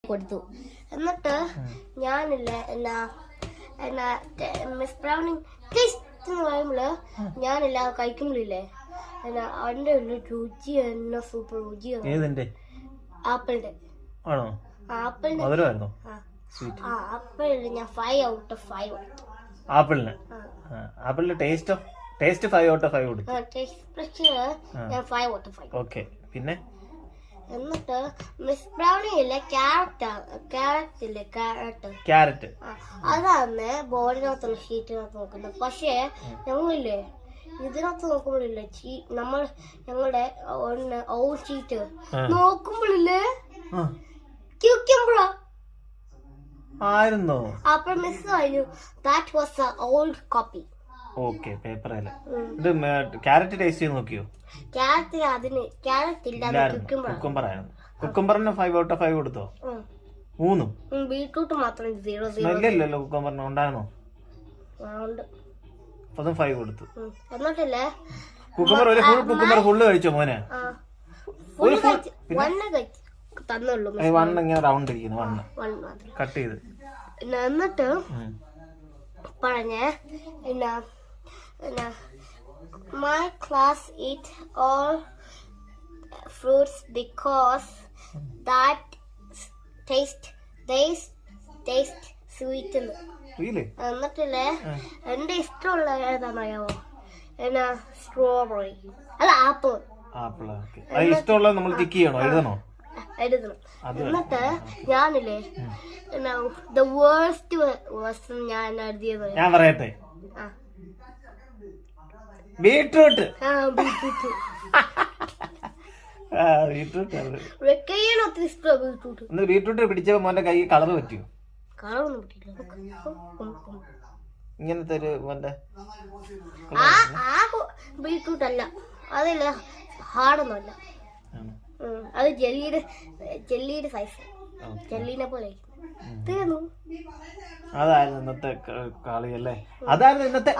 കൊടുത്തു. എന്നിട്ട് ഞാനില്ല എന്നാ മിസ് ബ്രൗണിങ് ടേസ്റ്റ് എന്ന് പറയുമ്പോള് ഞാനില്ല കഴിക്കുമ്പോഴില്ലേ എന്നാ അതിന്റെ രുചി എന്നാ സൂപ്പർ രുചിയാണ്. ആപ്പിളിന്റെ ആപ്പിളിന്റെ ആപ്പിളിന് ഞാൻ 5 out of 5. ആപ്പിളിന്റെ ടേസ്റ്റ് 5 out of 5 കൊടുത്തു. ഞാൻ 5 out of 5. ഓക്കേ. പിന്നെ എന്നിട്ട് മിസ് ബ്രൗണി ഇല്ലേ ക്യാരറ്റ് അതാണ് ബോർഡിനകത്തുള്ള ഷീറ്റിനകത്ത് നോക്കുന്നത്. പക്ഷേ ഞങ്ങളില്ലേ ഇതിനകത്ത് നോക്കുമ്പോഴില്ലേ ഞങ്ങളുടെ ഓൾഡ് ഷീറ്റ് നോക്കുമ്പോഴില്ലേ ക്യൂക്യുംബറാ ആയിരുന്നോ? അപ്പോൾ മിസ് പറഞ്ഞു that was a old copy. Okay. പേപ്പറല്ലേ ഇത് ക്യാരറ്റ് ടേസ്റ്റ് ചെയ്ത് നോക്കിയോ? ക്യാരറ്റ് ഇല്ല, കുക്കുംബറിന് 5 out of 5 കൊടുത്തോ? 3. ബീട്രൂട്ട് മാത്രം 0. സ്മെല്ലല്ലോ കുക്കുംബറിന് ഉണ്ടായിരുന്നോ? അതും 5 കൊടുത്തു. എന്നിട്ടല്ലേ കുക്കുംബർ ഫുള്ള് കഴിച്ചോ മോനെ? തന്നുള്ളൂ. ഇങ്ങനെ റൗണ്ട് ഇരിക്കുന്നു കട്ട് ചെയ്ത്. എന്നിട്ട് പറഞ്ഞേ my class eat all fruits because that taste sweet. എന്നിട്ടില്ലേ എന്റെ ഇഷ്ടമുള്ള ഏതാണെന്നറിയാമോ? എന്നാ സ്ട്രോബെറി അല്ല ആപ്പിൾ. ഇഷ്ടമുള്ളത് നമ്മൾ ടിക്ക് ചെയ്യണോ? എഴുതണം. എന്നിട്ട് ഞാനില്ലേ ദ വേഴ്സ്റ്റ് വേഴ്സ് ഞാൻ എഴുതിയത് ഞാൻ പറയട്ടെ. ബീട്രൂട്ട് പിടിച്ചപ്പോ മോന്റെ കൈ കളർ പറ്റിയോ? കളറൊന്നും പറ്റില്ല. ഇങ്ങനത്തെ ഒരു മോന്റെ ബീട്രൂട്ട് അല്ല, അതല്ല ഹാർഡൊന്നുമല്ല. അത് ജെല്ലിയുടെ സൈസ്, ജെല്ലിനെ പോലെ തീർന്നു. അതായിരുന്നു ഇന്നത്തെ കളിയല്ലേ? അതായിരുന്നു ഇന്നത്തെ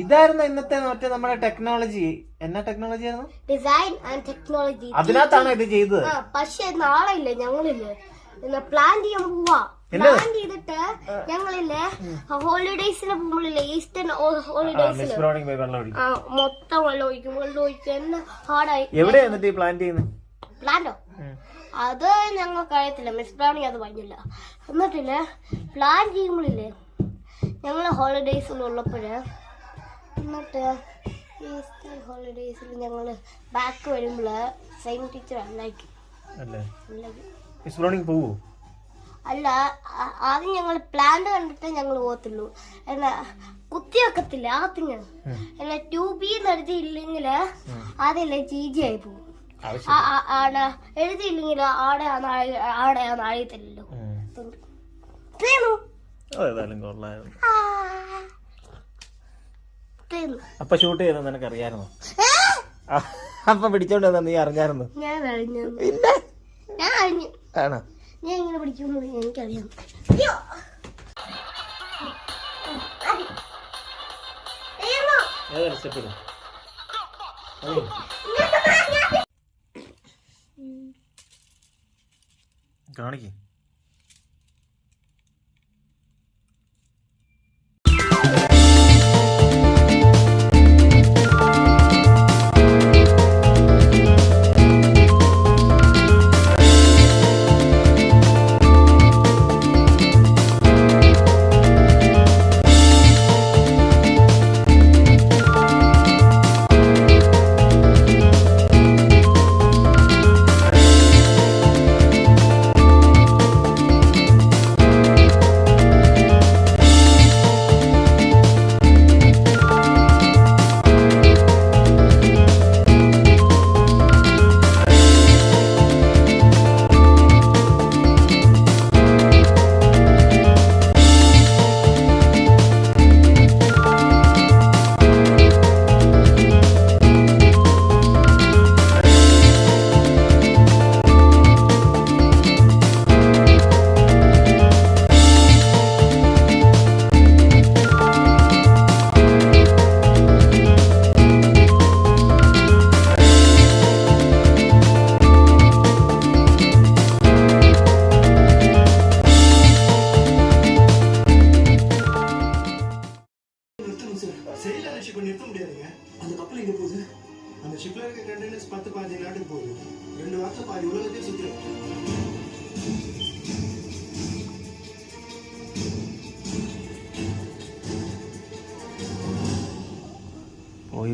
ഇതായിരുന്നു ഇന്നത്തെ മറ്റേ നമ്മുടെ ടെക്നോളജി. എന്നാ ടെക്നോളജി ആയിരുന്നു? Design and technology. അതിനകത്താണോ ഇത് ചെയ്തത്? പക്ഷെ നാളെ ഇല്ലേ ഞങ്ങളില്ലേ പ്ലാൻ ചെയ്യാൻ പോവാ. പ്ലാൻ ചെയ്തിട്ട് ഞങ്ങളില്ലേ ഹോളിഡേയ്സിന് പോകുമ്പോഴില്ലേ ഈസ്റ്റേൺ ഹോളിഡേയ്സിൽ മൊത്തം വെള്ളം ഒഴിക്കും എന്നെ ഹാർഡായി. എവിടെയാ എന്നിട്ട് പ്ലാൻ ചെയ്യുന്നത്? പ്ലാന്റോ അത് ഞങ്ങൾക്ക് അറിയത്തില്ല, മിസ് ബ്രൗണി അത് പറഞ്ഞില്ല. എന്നിട്ടില്ലേ പ്ലാൻ ചെയ്യുമ്പോഴില്ലേ ഞങ്ങള് ഹോളിഡേയ്സിലുള്ളപ്പോഴ് എന്നിട്ട് ഈസ്റ്റർ ഹോളിഡേയ്സിൽ ഞങ്ങള് ബാക്ക് വരുമ്പോള് സെയിം ടീച്ചർ അല്ല ആദ്യം ഞങ്ങൾ പ്ലാന്റ് കണ്ടിട്ട് ഞങ്ങൾ പോകത്തുള്ളൂ. എന്നാ കുത്തി വെക്കത്തില്ല ആത്തിങ്ങ എന്നാ 2B എഴുതിയില്ലെങ്കില് ആദ്യല്ലേ GG ആയി പോകും. എഴുതിയില്ലെങ്കിൽ ആടെയാന്ന് അറിയത്തില്ലല്ലോ. അപ്പൊ ഷൂട്ട് ചെയ്ത നിനക്ക് അറിയാമായിരുന്നു? അപ്പൊ പിടിച്ചോണ്ട് നീ അറിഞ്ഞായിരുന്നു? ഞാൻ അറിഞ്ഞു. ആണോ? ഞാൻ ഇങ്ങനെ പിടിക്കുമ്പോൾ എനിക്കറിയാം. കാണിക്കേ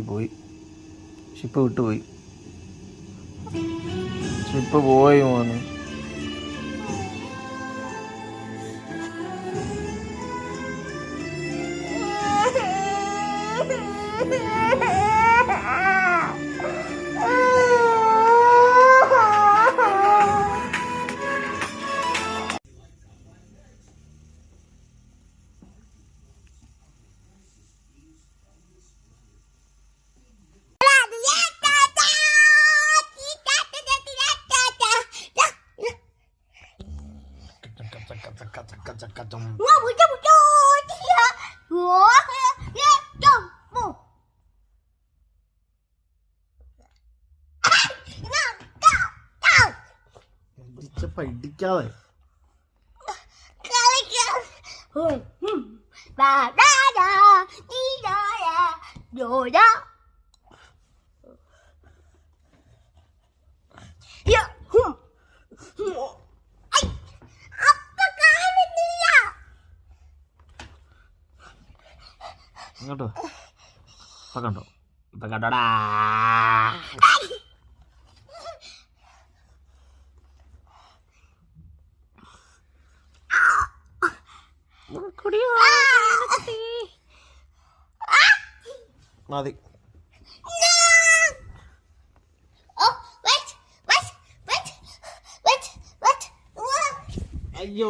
പോയി. ഷിപ്പ് വിട്ടുപോയി. ഷിപ്പ് പോയി മോനെ. പഠിക്കാതെ ഇങ്ങോട്ടോ ഇപ്പൊ കണ്ടോ, ഇപ്പൊ കണ്ടോടാ. മതി. അയ്യോ